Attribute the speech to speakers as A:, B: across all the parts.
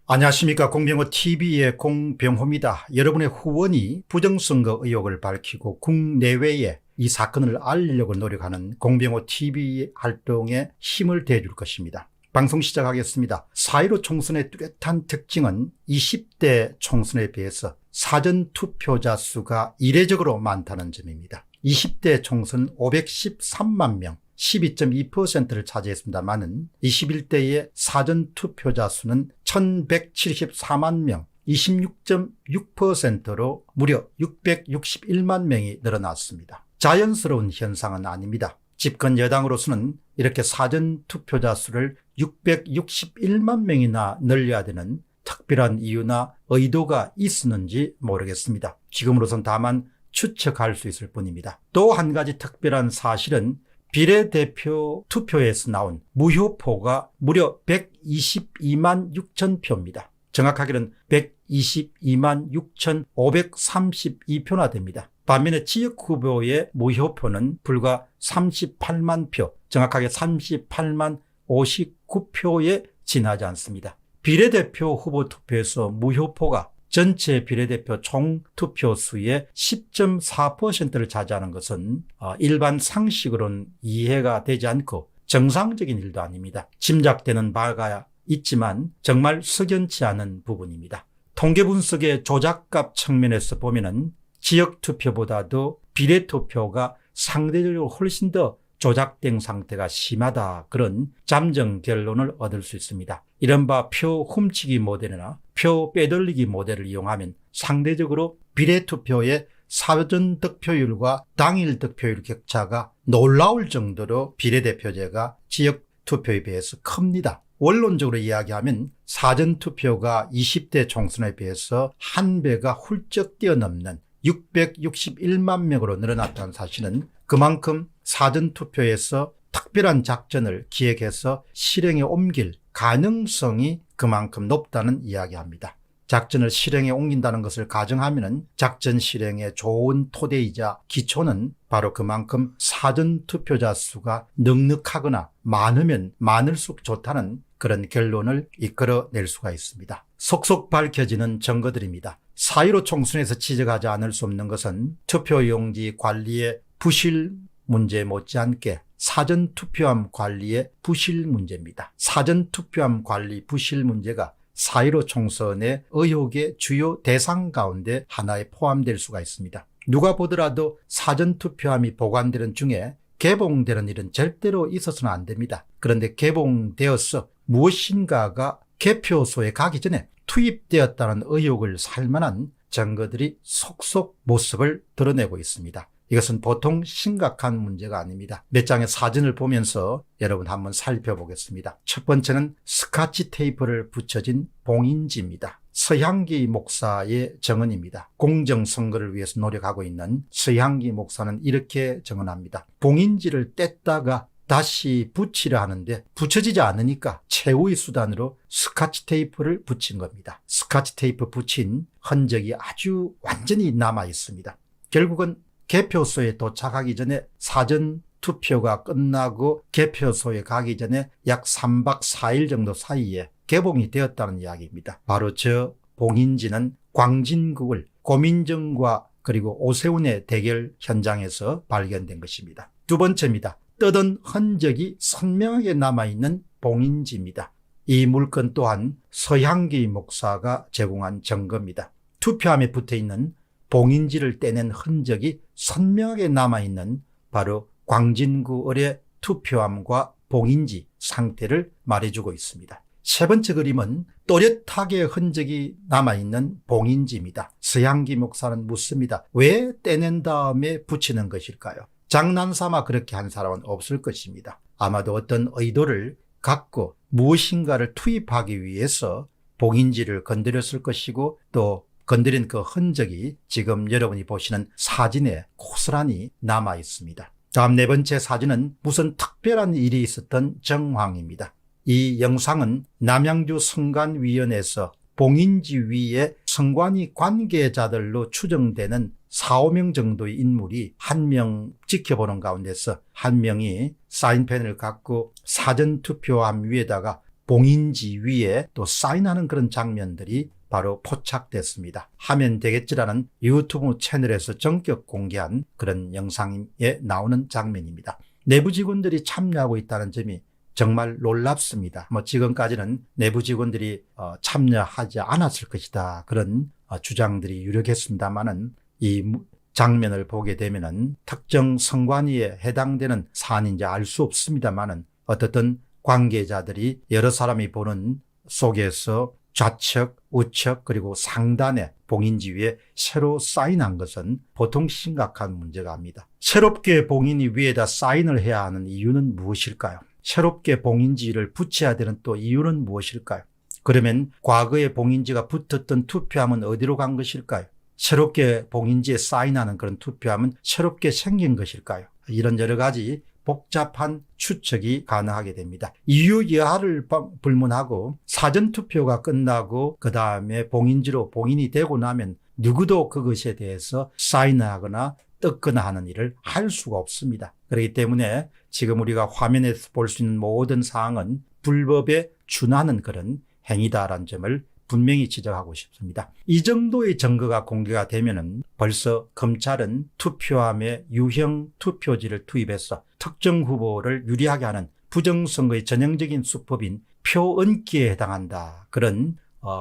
A: 안녕하십니까. 공병호TV의 공병호입니다. 여러분의 후원이 부정선거 의혹을 밝히고 국내외에 이 사건을 알리려고 노력하는 공병호TV 활동에 힘을 대줄 것입니다. 방송 시작하겠습니다. 4.15 총선의 뚜렷한 특징은 20대 총선에 비해서 사전투표자 수가 이례적으로 많다는 점입니다. 20대 총선 513만 명, 12.2%를 차지했습니다만은 21대의 사전투표자 수는 1174만 명, 26.6%로 무려 661만 명이 늘어났습니다. 자연스러운 현상은 아닙니다. 집권 여당으로서는 이렇게 사전투표자 수를 661만 명이나 늘려야 되는 특별한 이유나 의도가 있었는지 모르겠습니다. 지금으로선 다만 추측할 수 있을 뿐입니다. 또 한 가지 특별한 사실은 비례대표 투표에서 나온 무효표가 무려 122만 6천 표입니다. 정확하게는 122만 6,532표나 됩니다. 반면에 지역후보의 무효표는 불과 38만 표, 정확하게 38만 59표에 지나지 않습니다. 비례대표 후보 투표에서 무효표가 전체 비례대표 총 투표수의 10.4%를 차지하는 것은 일반 상식으로는 이해가 되지 않고 정상적인 일도 아닙니다. 짐작되는 바가 있지만 정말 석연치 않은 부분입니다. 통계 분석의 조작값 측면에서 보면은 지역 투표보다도 비례 투표가 상대적으로 훨씬 더 조작된 상태가 심하다, 그런 잠정 결론을 얻을 수 있습니다. 이른바 표 훔치기 모델이나 표 빼돌리기 모델을 이용하면 상대적으로 비례투표의 사전 득표율과 당일 득표율 격차가 놀라울 정도로 비례대표제가 지역 투표에 비해서 큽니다. 원론적으로 이야기하면 사전투표가 20대 총선에 비해서 한 배가 훌쩍 뛰어넘는 661만 명으로 늘어났다는 사실은 그만큼 사전투표에서 특별한 작전을 기획해서 실행에 옮길 가능성이 그만큼 높다는 이야기합니다. 작전을 실행에 옮긴다는 것을 가정하면 작전 실행의 좋은 토대이자 기초는 바로 그만큼 사전투표자 수가 넉넉하거나 많으면 많을수록 좋다는 그런 결론을 이끌어낼 수가 있습니다. 속속 밝혀지는 증거들입니다. 4.15 총선에서 지적하지 않을 수 없는 것은 투표용지 관리의 부실 문제 못지않게 사전투표함 관리의 부실 문제입니다. 사전투표함 관리 부실 문제가 4.15 총선의 의혹의 주요 대상 가운데 하나에 포함될 수가 있습니다. 누가 보더라도 사전투표함이 보관되는 중에 개봉되는 일은 절대로 있어서는 안 됩니다. 그런데 개봉되어서 무엇인가가 개표소에 가기 전에 투입되었다는 의혹을 살 만한 증거들이 속속 모습을 드러내고 있습니다. 이것은 보통 심각한 문제가 아닙니다. 몇 장의 사진을 보면서 여러분 한번 살펴보겠습니다. 첫 번째는 스카치 테이프를 붙여진 봉인지입니다. 서향기 목사의 증언입니다. 공정선거를 위해서 노력하고 있는 서향기 목사는 이렇게 증언합니다. 봉인지를 뗐다가 다시 붙이려 하는데 붙여지지 않으니까 최후의 수단으로 스카치 테이프를 붙인 겁니다. 스카치 테이프 붙인 흔적이 아주 완전히 남아 있습니다. 결국은 개표소에 도착하기 전에 사전 투표가 끝나고 개표소에 가기 전에 약 3박 4일 정도 사이에 개봉이 되었다는 이야기입니다. 바로 저 봉인지는 광진구을 고민정과 그리고 오세훈의 대결 현장에서 발견된 것입니다. 두 번째입니다. 뜯은 흔적이 선명하게 남아있는 봉인지입니다. 이 물건 또한 서향기 목사가 제공한 증거입니다. 투표함에 붙어있는 봉인지를 떼낸 흔적이 선명하게 남아있는 바로 광진구 을의 투표함과 봉인지 상태를 말해주고 있습니다. 세 번째 그림은 또렷하게 흔적이 남아있는 봉인지입니다. 서향기 목사는 묻습니다. 왜 떼낸 다음에 붙이는 것일까요? 장난삼아 그렇게 한 사람은 없을 것입니다. 아마도 어떤 의도를 갖고 무엇인가를 투입하기 위해서 봉인지를 건드렸을 것이고 또 건드린 그 흔적이 지금 여러분이 보시는 사진에 고스란히 남아 있습니다. 다음 네 번째 사진은 무슨 특별한 일이 있었던 정황입니다. 이 영상은 남양주 성관위원회에서 봉인지 위에 성관위 관계자들로 추정되는 4, 5명 정도의 인물이 한 명 지켜보는 가운데서 한 명이 사인펜을 갖고 사전투표함 위에다가 봉인지 위에 또 사인하는 그런 장면들이 바로 포착됐습니다. 하면 되겠지라는 유튜브 채널에서 전격 공개한 그런 영상에 나오는 장면입니다. 내부 직원들이 참여하고 있다는 점이 정말 놀랍습니다. 지금까지는 내부 직원들이 참여하지 않았을 것이다. 그런 주장들이 유력했습니다만은 이 장면을 보게 되면은 특정 선관위에 해당되는 사안인지 알 수 없습니다만은 어떻든 관계자들이 여러 사람이 보는 속에서 좌측, 우측 그리고 상단에 봉인지 위에 새로 사인한 것은 보통 심각한 문제가 아닙니다. 새롭게 봉인이 위에다 사인을 해야 하는 이유는 무엇일까요? 새롭게 봉인지를 붙여야 되는 또 이유는 무엇일까요? 그러면 과거에 봉인지가 붙었던 투표함은 어디로 간 것일까요? 새롭게 봉인지에 사인하는 그런 투표함은 새롭게 생긴 것일까요? 이런 여러 가지 복잡한 추측이 가능하게 됩니다. 이유 여하를 불문하고 사전투표가 끝나고 그 다음에 봉인지로 봉인이 되고 나면 누구도 그것에 대해서 사인하거나 뜯거나 하는 일을 할 수가 없습니다. 그렇기 때문에 지금 우리가 화면에서 볼 수 있는 모든 사항은 불법에 준하는 그런 행위다라는 점을 분명히 지적하고 싶습니다. 이 정도의 증거가 공개가 되면은 벌써 검찰은 투표함에 유형 투표지를 투입해서 특정 후보를 유리하게 하는 부정선거의 전형적인 수법인 표언기에 해당한다. 그런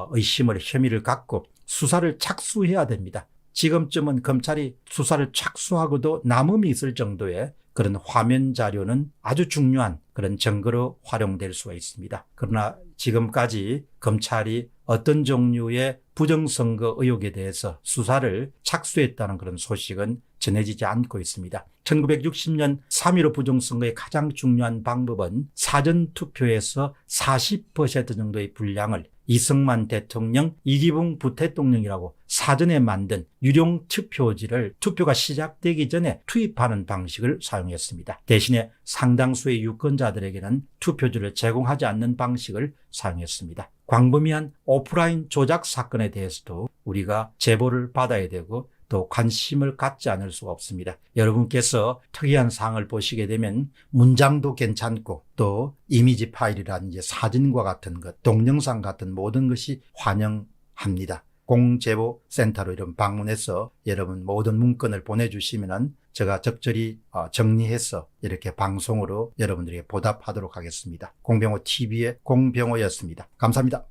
A: 의심을 혐의를 갖고 수사를 착수해야 됩니다. 지금쯤은 검찰이 수사를 착수하고도 남음이 있을 정도의 그런 화면 자료는 아주 중요한 그런 증거로 활용될 수가 있습니다. 그러나 지금까지 검찰이 어떤 종류의 부정선거 의혹에 대해서 수사를 착수했다는 그런 소식은 전해지지 않고 있습니다. 1960년 3.15 부정선거의 가장 중요한 방법은 사전투표에서 40% 정도의 분량을 이승만 대통령, 이기붕 부대통령이라고 사전에 만든 유령 투표지를 투표가 시작되기 전에 투입하는 방식을 사용했습니다. 대신에 상당수의 유권자들에게는 투표지를 제공하지 않는 방식을 사용했습니다. 광범위한 오프라인 조작 사건에 대해서도 우리가 제보를 받아야 되고 또 관심을 갖지 않을 수가 없습니다. 여러분께서 특이한 사항을 보시게 되면 문장도 괜찮고 또 이미지 파일이라든지 사진과 같은 것, 동영상 같은 모든 것이 환영합니다. 공제보센터로 이런 방문해서 여러분 모든 문건을 보내주시면 제가 적절히 정리해서 이렇게 방송으로 여러분들에게 보답하도록 하겠습니다. 공병호 TV의 공병호였습니다. 감사합니다.